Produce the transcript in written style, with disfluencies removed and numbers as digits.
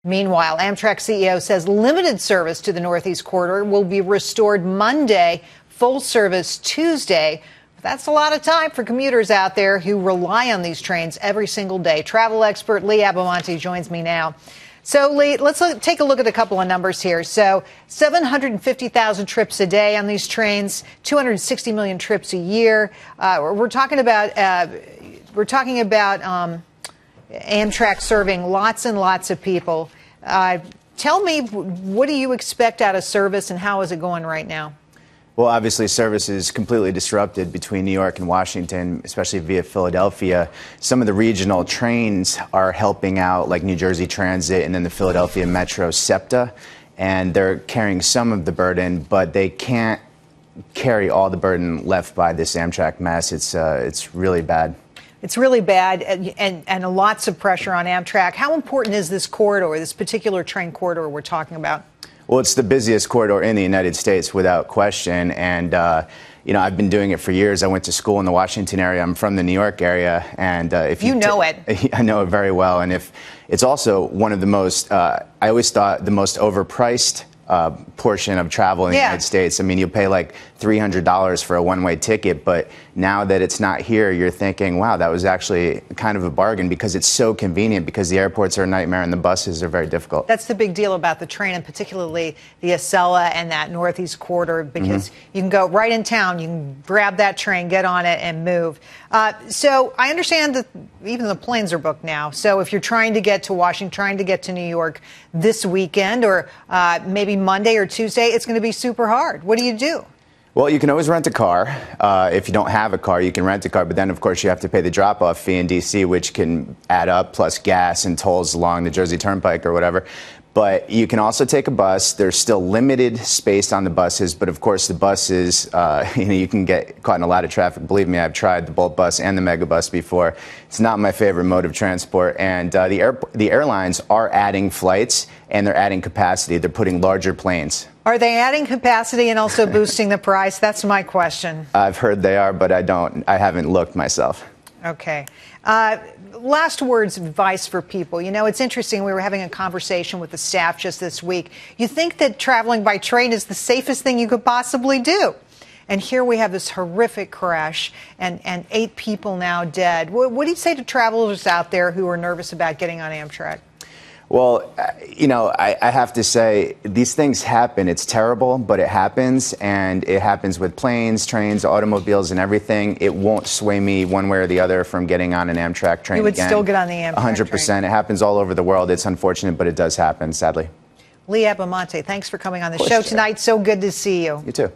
Meanwhile, Amtrak CEO says limited service to the Northeast Corridor will be restored Monday, full service Tuesday. That's a lot of time for commuters out there who rely on these trains every single day. Travel expert Lee Abbamonte joins me now. So, Lee, let's take a look at a couple of numbers here. So 750,000 trips a day on these trains, 260 million trips a year. We're talking about Amtrak serving lots and lots of people. Tell me, what do you expect out of service and how is it going right now? Well, obviously, service is completely disrupted between New York and Washington, especially via Philadelphia. Some of the regional trains are helping out, like New Jersey Transit and then the Philadelphia Metro SEPTA, and they're carrying some of the burden, but they can't carry all the burden left by this Amtrak mess. It's really bad. It's really bad, and lots of pressure on Amtrak. How important is this corridor, this particular train corridor we're talking about? Well, it's the busiest corridor in the United States, without question. And, I've been doing it for years. I went to school in the Washington area. I'm from the New York area. And if you know it. I know it very well. And if it's also one of the most, I always thought the most overpriced portion of travel in the United States. I mean, you pay like $300 for a one-way ticket, but now that it's not here, you're thinking, wow, that was actually kind of a bargain because it's so convenient, because the airports are a nightmare and the buses are very difficult. That's the big deal about the train, and particularly the Acela and that Northeast Corridor, because you can go right in town, you can grab that train, get on it, and move. So I understand that even the planes are booked now. So if you're trying to get to Washington, trying to get to New York this weekend, or maybe Monday or Tuesday, it's going to be super hard. What do you do? Well, you can always rent a car. If you don't have a car, you can rent a car. But then, of course, you have to pay the drop-off fee in D.C., which can add up, plus gas and tolls along the Jersey Turnpike or whatever. But you can also take a bus. There's still limited space on the buses. But, of course, the buses, you can get caught in a lot of traffic. Believe me, I've tried the Bolt bus and the Mega bus before. It's not my favorite mode of transport. And the airlines are adding flights, and they're adding capacity. They're putting larger planes. Are they adding capacity and also boosting the price? That's my question. I've heard they are, but I haven't looked myself. Okay. Last words, advice for people. You know, it's interesting. We were having a conversation with the staff just this week. You think that traveling by train is the safest thing you could possibly do. And here we have this horrific crash and 8 people now dead. What do you say to travelers out there who are nervous about getting on Amtrak? Well, I have to say, these things happen. It's terrible, but it happens, and it happens with planes, trains, automobiles, and everything. It won't sway me one way or the other from getting on an Amtrak train again. You would still get on the Amtrak 100%. train. It happens all over the world. It's unfortunate, but it does happen, sadly. Lee Abbamonte, thanks for coming on the show tonight. So good to see you. You too.